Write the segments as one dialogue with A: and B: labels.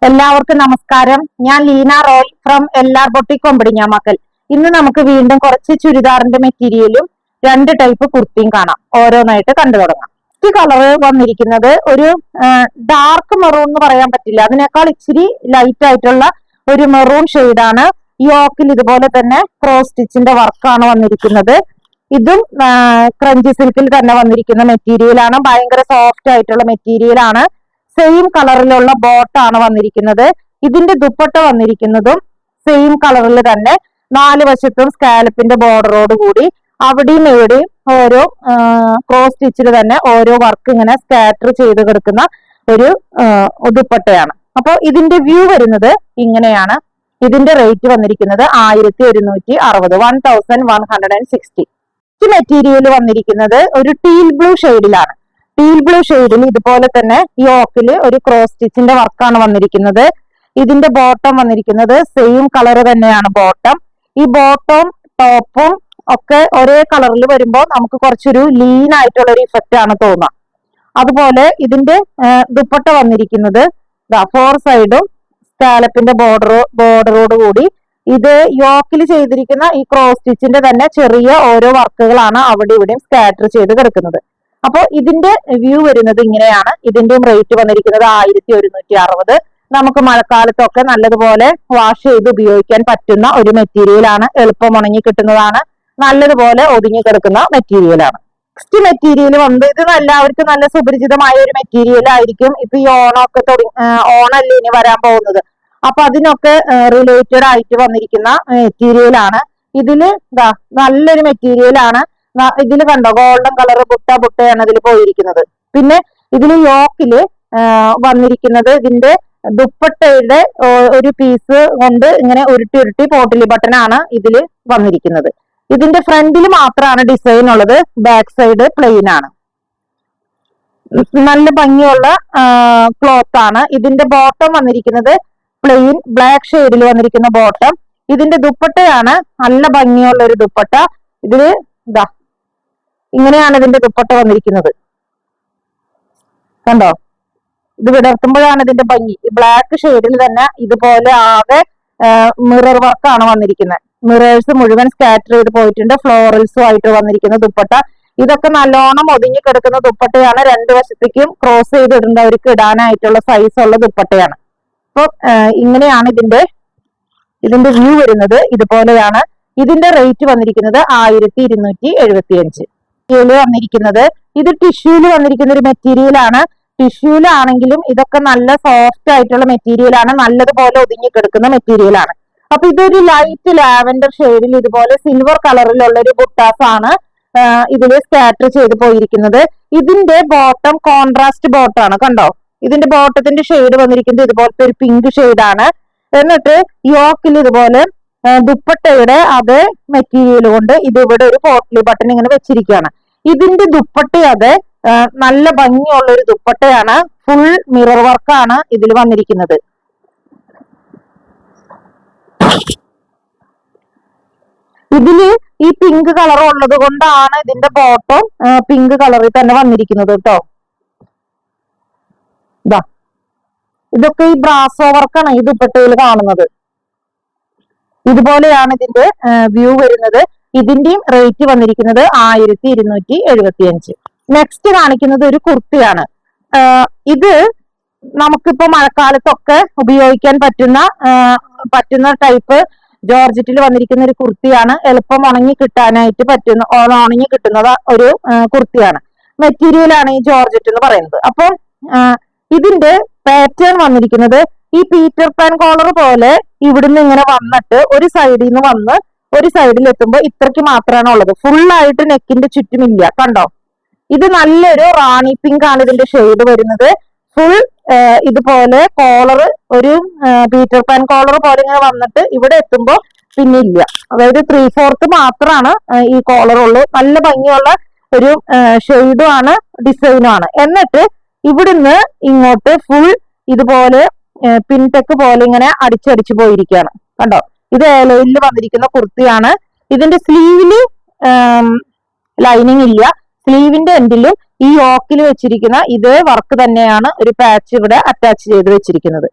A: എല്ലാവർക്കും നമസ്കാരം. ഞാൻ Leena Roy from LR boutique Kombodinjamakkal. ഇന്ന് നമുക്ക് വീണ്ടും കുറച്ച് ചുരിദാറിന്റെ മെറ്റീരിയലും രണ്ട് ടൈപ്പ് കുർത്തിയും കാണാം. ഓരോന്നായിട്ട് കണ്ടു തുടങ്ങാം. ഈ കളർ വന്നിരിക്കുന്നത് ഒരു ഡാർക്ക് മെറൂൺ എന്ന് പറയാൻ പറ്റില്ല, അതിനേക്കാൾ ഇച്ചിരി ലൈറ്റ് ആയിട്ടുള്ള ഒരു മെറൂൺ ഷെയ്ഡാണ്. യോക്കിൽ ഇതുപോലെ തന്നെ ക്രോസ് സ്റ്റിച്ചിന്റെ വർക്കാണ് വന്നിരിക്കുന്നത്. ഇതും ക്രഞ്ചി സിൽക്കിൽ തന്നെ വന്നിരിക്കുന്ന മെറ്റീരിയലാണ്. ഭയങ്കര സോഫ്റ്റ് ആയിട്ടുള്ള മെറ്റീരിയലാണ്. സെയിം കളറിലുള്ള ബോട്ടാണ് വന്നിരിക്കുന്നത്. ഇതിന്റെ ദുപ്പട്ട വന്നിരിക്കുന്നതും സെയിം കളറിൽ തന്നെ 4 വശത്തും സ്കാലപ്പിന്റെ ബോർഡറോട് കൂടി അവിടെയും ഇവിടെയും ഓരോ ക്രോസ് സ്റ്റിച്ചിൽ തന്നെ ഓരോ വർക്ക് ഇങ്ങനെ സ്കാറ്റർ ചെയ്ത് കിടക്കുന്ന ഒരു ദുപ്പട്ടയാണ്. അപ്പോൾ ഇതിന്റെ വ്യൂ വരുന്നത് ഇങ്ങനെയാണ്. ഇതിന്റെ റേറ്റ് വന്നിരിക്കുന്നത് 1160, 1160. മെറ്റീരിയൽ വന്നിരിക്കുന്നത് ഒരു ടീൽ ബ്ലൂ ഷെയ്ഡിലാണ്. ടീൽ ബ്ലൂ ഷെയ്ഡിൽ ഇതുപോലെ തന്നെ യോക്കില് ഒരു ക്രോസ് സ്റ്റിച്ചിന്റെ വർക്കാണ് വന്നിരിക്കുന്നത്. ഇതിന്റെ ബോട്ടം വന്നിരിക്കുന്നത് സെയിം കളർ തന്നെയാണ് ബോട്ടം. ഈ ബോട്ടവും ടോപ്പും ഒക്കെ ഒരേ കളറിൽ വരുമ്പോൾ നമുക്ക് കുറച്ചൊരു ലീൻ ആയിട്ടുള്ള ഒരു ഇഫക്റ്റ് ആണ് തോന്നുക. അതുപോലെ ദുപ്പട്ട വന്നിരിക്കുന്നത് 4 സൈഡും സ്കാലപ്പിന്റെ ബോർഡറോട് കൂടി ഇത് യോക്കിൽ ചെയ്തിരിക്കുന്ന ഈ ക്രോസ് സ്റ്റിച്ചിന്റെ തന്നെ ചെറിയ ഓരോ വർക്കുകളാണ് അവിടെ ഇവിടെയും സ്കാറ്റർ ചെയ്ത് കിടക്കുന്നത്. അപ്പൊ ഇതിന്റെ വ്യൂ വരുന്നത് ഇങ്ങനെയാണ്. ഇതിന്റെയും റേറ്റ് വന്നിരിക്കുന്നത് 1160. നമുക്ക് മഴക്കാലത്തൊക്കെ നല്ലതുപോലെ വാഷ് ചെയ്ത് ഉപയോഗിക്കാൻ പറ്റുന്ന ഒരു മെറ്റീരിയൽ ആണ്. എളുപ്പം ഉണങ്ങി കിട്ടുന്നതാണ്. നല്ലതുപോലെ ഒതുങ്ങി കിടക്കുന്ന മെറ്റീരിയലാണ്. നെക്സ്റ്റ് മെറ്റീരിയൽ വന്ന് ഇത് എല്ലാവർക്കും നല്ല സുപരിചിതമായ ഒരു മെറ്റീരിയൽ ആയിരിക്കും. ഇപ്പൊ ഈ ഓണല്ലേ ഇനി വരാൻ പോകുന്നത്. അപ്പൊ അതിനൊക്കെ റിലേറ്റഡ് ആയിട്ട് വന്നിരിക്കുന്ന മെറ്റീരിയൽ ആണ്. ഇതില് നല്ലൊരു മെറ്റീരിയൽ ആണ്. ഇതില് കണ്ടോ, ഗോൾഡൻ കളർ ബുട്ടയാണ് ഇതിൽ പോയിരിക്കുന്നത്. പിന്നെ ഇതില് യോക്കില് വന്നിരിക്കുന്നത് ഇതിന്റെ ദുപ്പട്ടയുടെ ഒരു പീസ് കൊണ്ട് ഇങ്ങനെ ഉരുട്ടി പോട്ടിലി ബട്ടൺ ആണ് ഇതില് വന്നിരിക്കുന്നത്. ഇതിന്റെ ഫ്രണ്ടിൽ മാത്രമാണ് ഡിസൈൻ ഉള്ളത്, ബാക്ക് സൈഡ് പ്ലെയിൻ ആണ്. നല്ല ഭംഗിയുള്ള ക്ലോത്ത് ആണ്. ഇതിന്റെ ബോട്ടം വന്നിരിക്കുന്നത് പ്ലെയിൻ ബ്ലാക്ക് ഷെയ്ഡിൽ വന്നിരിക്കുന്ന ബോട്ടം. ഇതിന്റെ ദുപ്പട്ടയാണ് നല്ല ഭംഗിയുള്ള ഒരു ദുപ്പട്ട. ഇതില് ഇങ്ങനെയാണ് ഇതിന്റെ ദുപ്പട്ട വന്നിരിക്കുന്നത്. കണ്ടോ, ഇത് വിടർത്തുമ്പോഴാണ് ഇതിന്റെ ഭംഗി. ഈ ബ്ലാക്ക് ഷെയ്ഡിൽ തന്നെ ഇതുപോലെ ആകെ മിറർ വർക്കാണ് വന്നിരിക്കുന്നത്. മിറേഴ്സ് മുഴുവൻ സ്കാറ്റർ ചെയ്ത് പോയിട്ടുണ്ട്. ഫ്ലോറൽസും ആയിട്ട് വന്നിരിക്കുന്ന ദുപ്പട്ട. ഇതൊക്കെ നല്ലോണം ഒതുങ്ങി കിടക്കുന്ന ദുപ്പട്ടയാണ്. 2 വശത്തേക്കും ക്രോസ് ചെയ്ത് ഇടേണ്ടവർക്ക് ഇടാനായിട്ടുള്ള സൈസ് ഉള്ള ദുപ്പട്ടയാണ്. അപ്പൊ ഇങ്ങനെയാണ് ഇതിന്റെ വ്യൂ വരുന്നത്. ഇതുപോലെയാണ്. ഇതിന്റെ റേറ്റ് വന്നിരിക്കുന്നത് 1275. വന്നിരിക്കുന്നത് ഇത് ടിഷ്യൂല് വന്നിരിക്കുന്ന ഒരു മെറ്റീരിയൽ ആണ്. ടിഷ്യൂലാണെങ്കിലും ഇതൊക്കെ നല്ല സോഫ്റ്റ് ആയിട്ടുള്ള മെറ്റീരിയൽ ആണ്. നല്ലതുപോലെ ഒതുങ്ങി കിടക്കുന്ന മെറ്റീരിയൽ ആണ്. അപ്പൊ ഇതൊരു ലൈറ്റ് ലാവൻഡർ ഷെയ്ഡിൽ ഇതുപോലെ സിൽവർ കളറിലുള്ള ഒരു ബുട്ടാസ് ആണ് ഇതില് സ്കാറ്റർ ചെയ്ത് പോയിരിക്കുന്നത്. ഇതിന്റെ ബോട്ടം കോൺട്രാസ്റ്റ് ബോട്ടാണ്. കണ്ടോ, ഇതിന്റെ ബോട്ടത്തിന്റെ ഷെയ്ഡ് വന്നിരിക്കുന്നത് ഇതുപോലത്തെ ഒരു പിങ്ക് ഷെയ്ഡാണ്. എന്നിട്ട് യോക്കിൽ ഇതുപോലെ ദുപ്പട്ടയുടെ അതേ മെറ്റീരിയൽ കൊണ്ട് ഇതിവിടെ ഒരു പോട്ട്ലി ബട്ടൺ ഇങ്ങനെ വെച്ചിരിക്കുകയാണ്. ഇതിന്റെ ദുപ്പട്ട നല്ല ഭംഗിയുള്ള ഒരു ദുപ്പട്ടയാണ്. ഫുൾ മിറർ വർക്കാണ് ഇതിൽ വന്നിരിക്കുന്നത്. ഇതില് ഈ പിങ്ക് കളർ ഉള്ളത് കൊണ്ടാണ് ഇതിന്റെ ബോട്ടം പിങ്ക് കളറിൽ തന്നെ വന്നിരിക്കുന്നത് കേട്ടോ. ഇതൊക്കെ ഈ ബ്രാസോ വർക്കാണ് ഈ ദുപ്പട്ടയിൽ കാണുന്നത്. ഇതുപോലെയാണ് ഇതിന്റെ വ്യൂ വരുന്നത്. ഇതിന്റെയും റേറ്റ് വന്നിരിക്കുന്നത് 1275. നെക്സ്റ്റ് കാണിക്കുന്നത് ഒരു കുർത്തിയാണ്. ഇത് നമുക്കിപ്പോ മഴക്കാലത്തൊക്കെ ഉപയോഗിക്കാൻ പറ്റുന്ന ടൈപ്പ് ജോർജറ്റിൽ വന്നിരിക്കുന്ന ഒരു കുർത്തിയാണ്. എളുപ്പം ഉണങ്ങി കിട്ടുന്ന ഒരു കുർത്തിയാണ്. മെറ്റീരിയലാണ് ഈ ജോർജറ്റ് എന്ന് പറയുന്നത്. അപ്പൊ ഇതിന്റെ പാറ്റേൺ വന്നിരിക്കുന്നത് ഈ പീറ്റർ പാൻ കോളർ പോലെ ഇവിടുന്ന് ഇങ്ങനെ വന്നിട്ട് ഒരു സൈഡിൽ നിന്ന് വന്ന് ഒരു സൈഡിൽ എത്തുമ്പോൾ ഇത്രയ്ക്ക് മാത്രമാണ് ഉള്ളത്. ഫുള്ളായിട്ട് നെക്കിന്റെ ചുറ്റുമില്ല. കണ്ടോ, ഇത് നല്ലൊരു റാണി പിങ്ക് ആണ് ഇതിന്റെ ഷെയ്ഡ് വരുന്നത്. ഫുൾ ഇതുപോലെ കോളർ ഒരു പീറ്റർ പാൻ കോളർ പോലെ ഇങ്ങനെ വന്നിട്ട് ഇവിടെ എത്തുമ്പോൾ പിന്നെ ഇല്ല. അതായത് 3/4 മാത്രമാണ് ഈ കോളർ ഉള്ളൂ. നല്ല ഭംഗിയുള്ള ഒരു ഷെയ്ഡും ആണ്, ഡിസൈനും ആണ്. എന്നിട്ട് ഇവിടുന്ന് ഇങ്ങോട്ട് ഫുൾ ഇതുപോലെ പിൻടെക്ക് പോലെ ഇങ്ങനെ അടിച്ചടിച്ചു പോയിരിക്കുകയാണ്. കണ്ടോ, ഇത് ഏലയിൽ വന്നിരിക്കുന്ന കുർത്തിയാണ്. ഇതിന്റെ സ്ലീവില് ലൈനിങ് ഇല്ല. സ്ലീവിന്റെ എൻഡിലും ഈ യോക്കിൽ വെച്ചിരിക്കുന്ന ഇതേ വർക്ക് തന്നെയാണ് ഒരു പാച്ച് ഇവിടെ അറ്റാച്ച് ചെയ്ത് വെച്ചിരിക്കുന്നത്.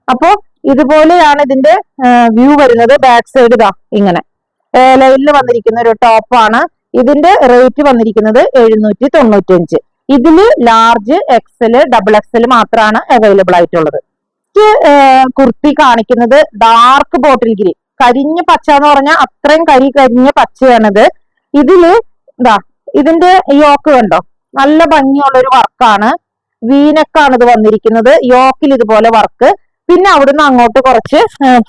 A: അപ്പോ ഇതുപോലെയാണ് ഇതിന്റെ വ്യൂ വരുന്നത്. ബാക്ക് സൈഡ് ഇതാ ഇങ്ങനെ ലൈനിൽ വന്നിരിക്കുന്ന ഒരു ടോപ്പാണ്. ഇതിന്റെ റേറ്റ് വന്നിരിക്കുന്നത് 795. ഇതില് ലാർജ്, എക്സൽ, ഡബിൾ എക്സൽ മാത്രമാണ് അവൈലബിൾ ആയിട്ടുള്ളത്. കുർത്തി കാണിക്കുന്നത് ഡാർക്ക് ബോട്ടിൽ ഗ്രീൻ, കരിഞ്ഞ പച്ച എന്ന് പറഞ്ഞാൽ അത്രയും കരിഞ്ഞ പച്ചയാണിത്. ഇതില് ഇതാ ഇതിന്റെ യോക്ക് കണ്ടോ, നല്ല ഭംഗിയുള്ള ഒരു വർക്കാണ്. വീനക്കാണ് ഇത് വന്നിരിക്കുന്നത്. യോക്കിൽ ഇതുപോലെ വർക്ക്, പിന്നെ അവിടുന്ന് അങ്ങോട്ട് കുറച്ച്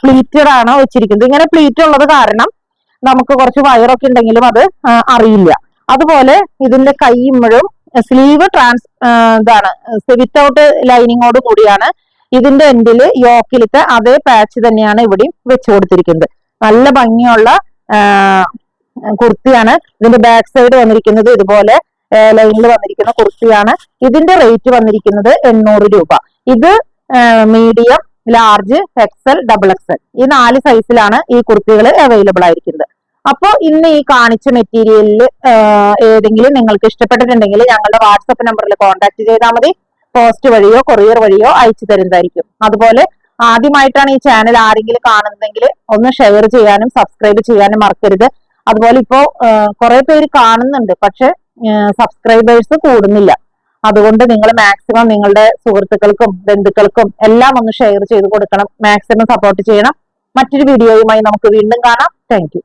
A: പ്ലീറ്റഡ് ആണ് വെച്ചിരിക്കുന്നത്. ഇങ്ങനെ പ്ലീറ്റ് ഉള്ളത് കാരണം നമുക്ക് കുറച്ച് വയറൊക്കെ ഉണ്ടെങ്കിലും അത് അറിയില്ല. അതുപോലെ ഇതിന്റെ കൈ ഇമ്മഴും സ്ലീവ് ഇതാണ് വിത്തൗട്ട് ലൈനിങ്ങോട് കൂടിയാണ്. ഇതിന്റെ എൻഡില് യോക്കിലത്തെ അതേ പാച്ച് തന്നെയാണ് ഇവിടെയും വെച്ചു കൊടുത്തിരിക്കുന്നത്. നല്ല ഭംഗിയുള്ള കുർത്തിയാണ്. ഇതിന്റെ ബാക്ക് സൈഡ് വന്നിരിക്കുന്നത് ഇതുപോലെ ലൈനിൽ വന്നിരിക്കുന്ന കുർത്തിയാണ്. ഇതിന്റെ റേറ്റ് വന്നിരിക്കുന്നത് 800 രൂപ. ഇത് medium, large, XL, double XL ഈ 4 സൈസിലാണ് ഈ കുർത്തികൾ അവൈലബിൾ ആയിരിക്കുന്നത്. അപ്പൊ ഇന്ന് ഈ കാണിച്ച മെറ്റീരിയലിൽ ഏതെങ്കിലും നിങ്ങൾക്ക് ഇഷ്ടപ്പെട്ടിട്ടുണ്ടെങ്കിൽ ഞങ്ങളുടെ വാട്സപ്പ് നമ്പറിൽ കോൺടാക്ട് ചെയ്താൽ മതി. പോസ്റ്റ് വഴിയോ കൊറിയർ വഴിയോ അയച്ചു തരുന്നതായിരിക്കും. അതുപോലെ ആദ്യമായിട്ടാണ് ഈ ചാനൽ ആരെങ്കിലും കാണുന്നതെങ്കിൽ ഒന്ന് ഷെയർ ചെയ്യാനും സബ്സ്ക്രൈബ് ചെയ്യാനും മറക്കരുത്. അതുപോലെ ഇപ്പോ കുറെ പേര് കാണുന്നുണ്ട്, പക്ഷെ സബ്സ്ക്രൈബേഴ്സ് കൂടുന്നില്ല. അതുകൊണ്ട് നിങ്ങൾ മാക്സിമം നിങ്ങളുടെ സുഹൃത്തുക്കൾക്കും ബന്ധുക്കൾക്കും എല്ലാം ഒന്ന് ഷെയർ ചെയ്ത് കൊടുക്കണം. മാക്സിമം സപ്പോർട്ട് ചെയ്യണം. മറ്റൊരു വീഡിയോയുമായി നമുക്ക് വീണ്ടും കാണാം. Thank you.